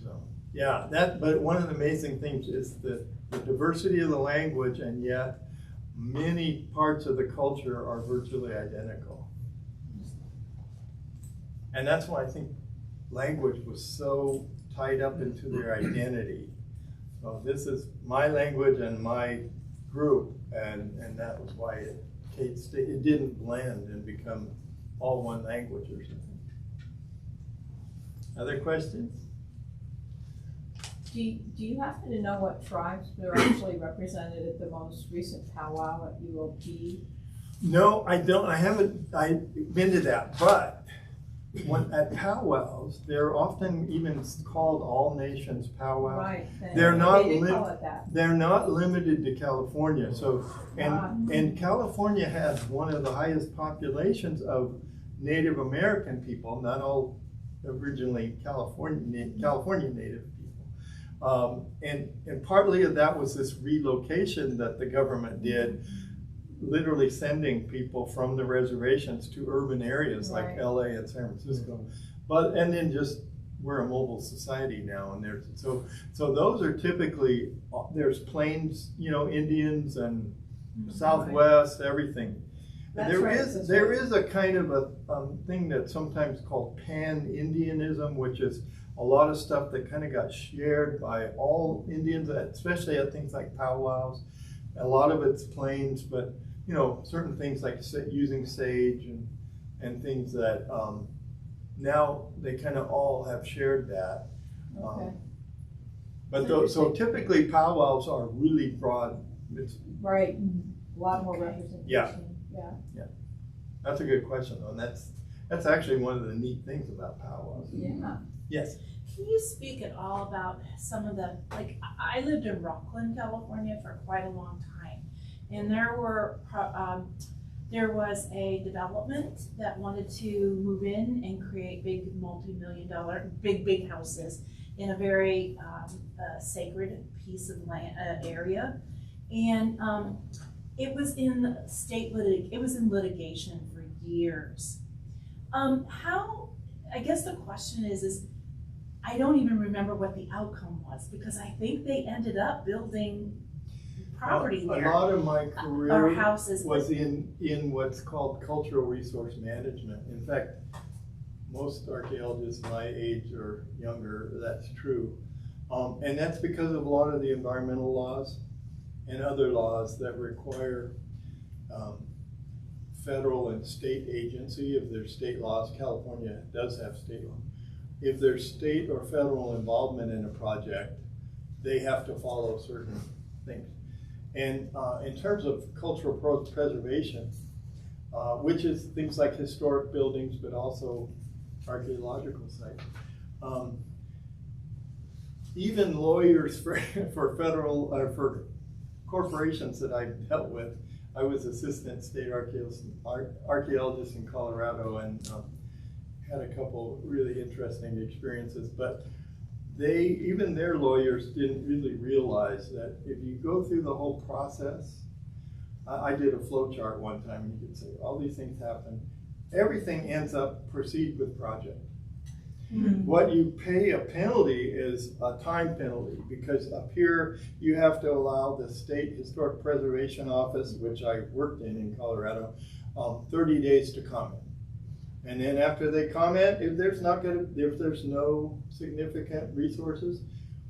Speaker 2: So, yeah, but one of the amazing things is the diversity of the language, and yet many parts of the culture are virtually identical. And that's why I think language was so tied up into their identity. So this is my language and my group, and that was why it didn't blend and become all one language or something. Other questions?
Speaker 6: Do you happen to know what tribes were actually represented at the most recent powwow at UOP?
Speaker 2: No, I don't. I've been to that, but at powwows, they're often even called all nations powwows.
Speaker 6: Right.
Speaker 2: They're not
Speaker 6: They did call it that.
Speaker 2: They're not limited to California. So, and California has one of the highest populations of Native American people, not all originally California Native people. And partly of that was this relocation that the government did, literally sending people from the reservations to urban areas like LA and San Francisco. And then just, we're a mobile society now, and so those are typically, there's plains, Indians and Southwest, everything. There is a kind of a thing that's sometimes called pan-Indianism, which is a lot of stuff that kind of got shared by all Indians, especially at things like powwows. A lot of it's plains, but certain things like using sage and things that now they kind of all have shared that.
Speaker 6: Okay.
Speaker 2: But so typically powwows are really broad.
Speaker 6: Right. A lot more representation.
Speaker 2: Yeah.
Speaker 6: Yeah.
Speaker 2: That's a good question, though, and that's actually one of the neat things about powwows.
Speaker 6: Yeah.
Speaker 2: Yes.
Speaker 1: Can you speak at all about some of the, like, I lived in Rockland, California for quite a long time, and there was a development that wanted to move in and create big multi-million-dollar, big houses in a very sacred piece of land area, and it was in litigation for years. I guess the question is I don't even remember what the outcome was, because I think they ended up building property there.
Speaker 2: A lot of my career
Speaker 1: or houses
Speaker 2: was in what's called cultural resource management. In fact, most archaeologists my age or younger, that's true. And that's because of a lot of the environmental laws and other laws that require federal and state agency. If there's state laws, California does have state law. If there's state or federal involvement in a project, they have to follow certain things. And in terms of cultural preservation, which is things like historic buildings, but also archaeological sites, even lawyers for federal, for corporations that I've dealt with, I was assistant state archaeologist in Colorado, and had a couple really interesting experiences, but even their lawyers didn't really realize that if you go through the whole process, I did a flow chart one time, and you could say all these things happen, everything ends up proceed with project. Mm-hmm. What you pay a penalty is a time penalty, because up here you have to allow the State Historic Preservation Office, which I worked in Colorado, 30 days to comment. And then after they comment, if there's no significant resources,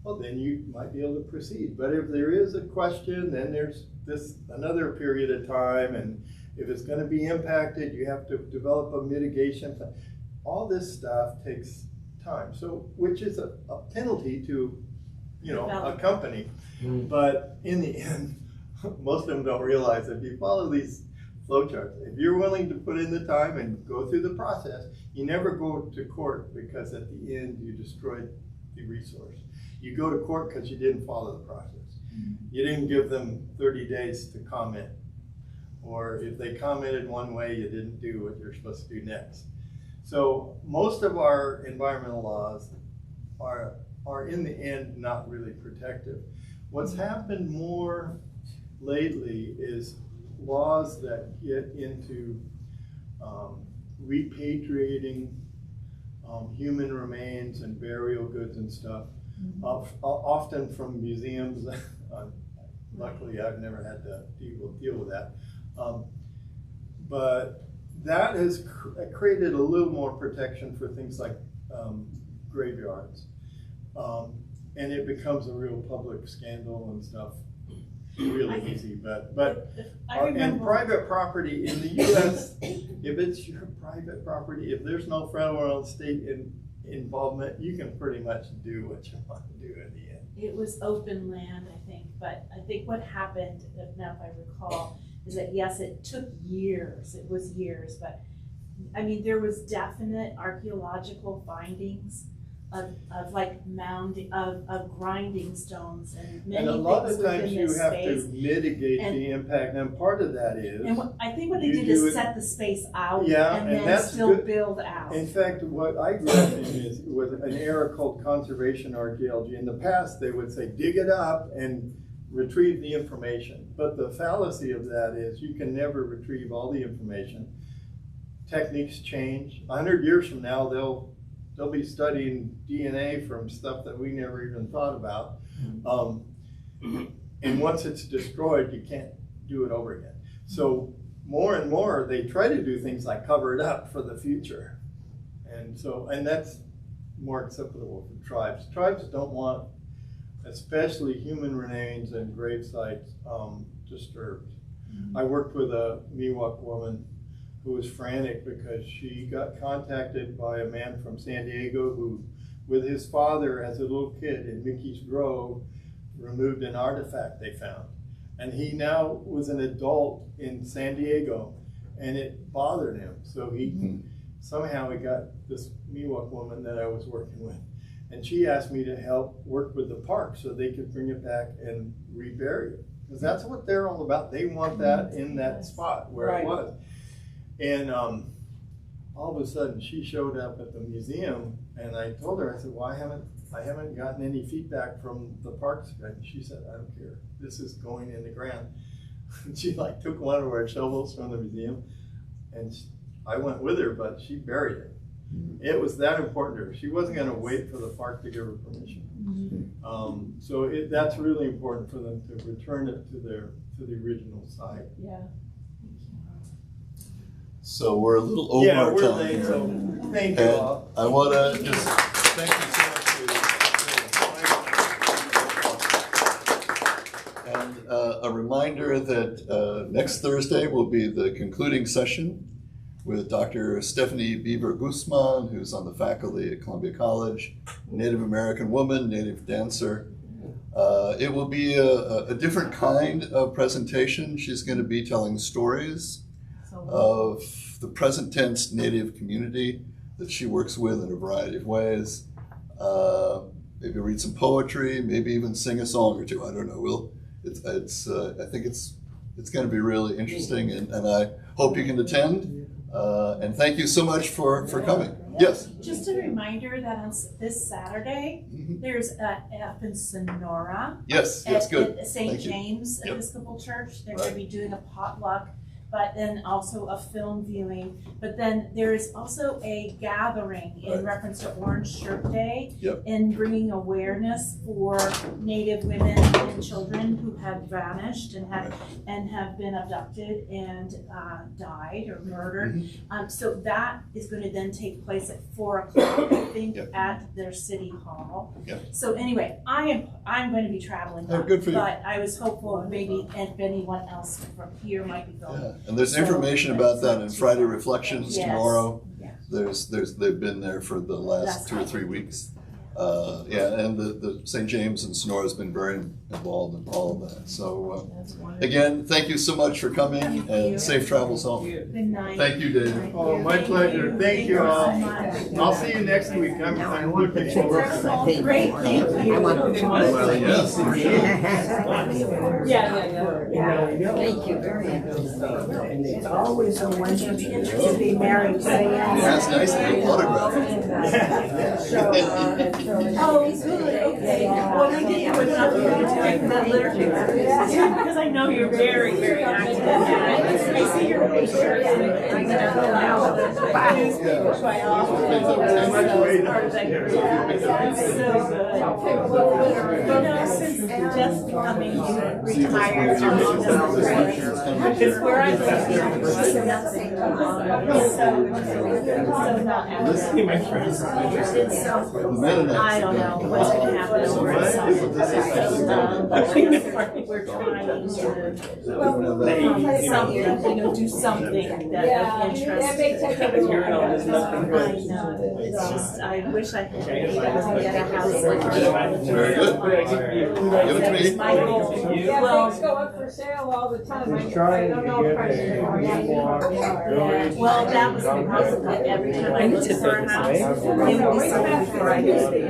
Speaker 2: well, then you might be able to proceed. But if there is a question, then there's another period of time, and if it's going to be impacted, you have to develop a mitigation plan. All this stuff takes time, so which is a penalty to, a company. Mm. But in the end, most of them don't realize that if you follow these flowcharts, if you're willing to put in the time and go through the process, you never go to court because at the end you destroyed the resource. You go to court because you didn't follow the process. Mm. You didn't give them 30 days to comment, or if they commented one way, you didn't do what you're supposed to do next. So most of our environmental laws are in the end not really protective. What's happened more lately is laws that get into repatriating human remains and burial goods and stuff, often from museums. Luckily, I've never had to deal with that. But that has created a little more protection for things like graveyards. And it becomes a real public scandal and stuff really easy. But and private property in the US, if it's your private property, if there's no federal or state involvement, you can pretty much do what you want to do in the end.
Speaker 1: It was open land, I think, but I think what happened, if I recall, is that yes, it took years, it was years, but I mean, there was definite archaeological findings of like of grinding stones and many
Speaker 2: And a lot
Speaker 1: things
Speaker 2: of times
Speaker 1: within
Speaker 2: you
Speaker 1: this
Speaker 2: have
Speaker 1: space.
Speaker 2: to mitigate
Speaker 1: And-
Speaker 2: the impact, and part of that is,
Speaker 1: And I think what they
Speaker 2: You
Speaker 1: did
Speaker 2: do
Speaker 1: is
Speaker 2: it-
Speaker 1: set the space out
Speaker 2: Yeah,
Speaker 1: and
Speaker 2: and
Speaker 1: then
Speaker 2: that's
Speaker 1: still
Speaker 2: good.
Speaker 1: build out.
Speaker 2: in fact, what I grew up in was an era called conservation archaeology. In the past, they would say, dig it up and retrieve the information. But the fallacy of that is you can never retrieve all the information. Techniques change. 100 years from now, they'll be studying DNA from stuff that we never even thought about. And once it's destroyed, you can't do it over again. So more and more, they try to do things like cover it up for the future. And that's more acceptable for tribes. Tribes don't want, especially human remains and grave sites, disturbed. I worked with a Miwok woman who was frantic because she got contacted by a man from San Diego who, with his father as a little kid in Mickey's Grove, removed an artifact they found. And he now was an adult in San Diego, and it bothered him. So somehow he got this Miwok woman that I was working with. And she asked me to help work with the park so they could bring it back and rebury it. Because that's what they're all about. They want that in that spot where it was. And all of a sudden she showed up at the museum, and I told her, I said, well, I haven't gotten any feedback from the parks. And she said, I don't care. This is going in the ground. She like took one of our shovels from the museum, and I went with her, but she buried it. It was that important to her. She wasn't going to wait for the park to give her permission. So that's really important for them to return it to the original site.
Speaker 6: Yeah.
Speaker 3: So we're a little over
Speaker 2: Yeah,
Speaker 3: our
Speaker 2: we're
Speaker 3: time
Speaker 2: late,
Speaker 3: here.
Speaker 2: so thank you
Speaker 3: And
Speaker 2: all.
Speaker 3: I want to just thank you so much for your and a reminder that next Thursday will be the concluding session with Dr. Stephanie Beaver Guzman, who's on the faculty at Columbia College, Native American woman, Native dancer. It will be a different kind of presentation. She's going to be telling stories of the present tense Native community that she works with in a variety of ways. Maybe read some poetry, maybe even sing a song or two. I don't know. I think it's going to be really interesting, and I hope you can attend. And thank you so much for coming. Yes.
Speaker 1: Just a reminder that on this Saturday, there's up in Sonora.
Speaker 3: Yes. Good.
Speaker 1: At St.
Speaker 3: Thank you.
Speaker 1: James
Speaker 3: Yep.
Speaker 1: Episcopal Church. They're
Speaker 3: Right.
Speaker 1: going to be doing a potluck, but then also a film viewing. But then there is also a gathering in
Speaker 3: Right.
Speaker 1: reference to Orange Shirt Day
Speaker 3: Yep.
Speaker 1: and bringing awareness for Native women and children who have vanished and have been abducted and died or murdered. So that is going to then take place at 4:00, I think,
Speaker 3: Yep.
Speaker 1: at their city hall.
Speaker 3: Yep.
Speaker 1: So anyway, I'm going to be traveling.
Speaker 3: Oh, good for you.
Speaker 1: But I was hopeful maybe if anyone else from here might be going.
Speaker 3: Yeah. And there's
Speaker 1: So,
Speaker 3: information about that in Friday Reflections
Speaker 1: Yes.
Speaker 3: tomorrow.
Speaker 1: Yes.
Speaker 3: They've been there for the last
Speaker 1: That's
Speaker 3: 2 or 3 weeks. And the St. James and Sonora has been very involved in all of that. So
Speaker 6: That's wonderful.
Speaker 3: again, thank you so much for coming,
Speaker 1: Thank
Speaker 3: and
Speaker 1: you.
Speaker 3: safe travels home.
Speaker 1: Good night.
Speaker 3: Thank you, David.
Speaker 2: Oh, my pleasure. Thank you all. I'll see you next week. I'm looking forward to it.
Speaker 1: Great, thank you.
Speaker 3: Well, yes.
Speaker 4: Thank you very much. It's always a wonder to be married, say
Speaker 3: That's nice to get autographed.
Speaker 1: Oh, good, okay. Well, we can have enough to take the literature. Because I know you're very, very active. I see your pictures and quite often.
Speaker 2: Much later.
Speaker 1: Part of that group. So good. You know, since just becoming retired, it's where I live. It's nothing. So not
Speaker 5: My friends.
Speaker 1: it's so.
Speaker 3: The men and
Speaker 1: I don't know what's gonna happen over in summer. We're trying to, something, do something that of interest.
Speaker 6: That may take a little
Speaker 5: Hearing all this, nothing
Speaker 1: I
Speaker 5: good.
Speaker 1: know, it's just, I wish I could get a house like that.
Speaker 3: Very good. Give it to me.
Speaker 1: My goal.
Speaker 6: Yeah,
Speaker 1: Well,
Speaker 6: things go up for sale all the time.
Speaker 7: He's trying
Speaker 6: I don't
Speaker 7: to
Speaker 6: know
Speaker 7: get
Speaker 6: prices
Speaker 7: a
Speaker 6: are yet.
Speaker 1: yeah, well, that was the problem, every time I looked for a house, it would be sold before I could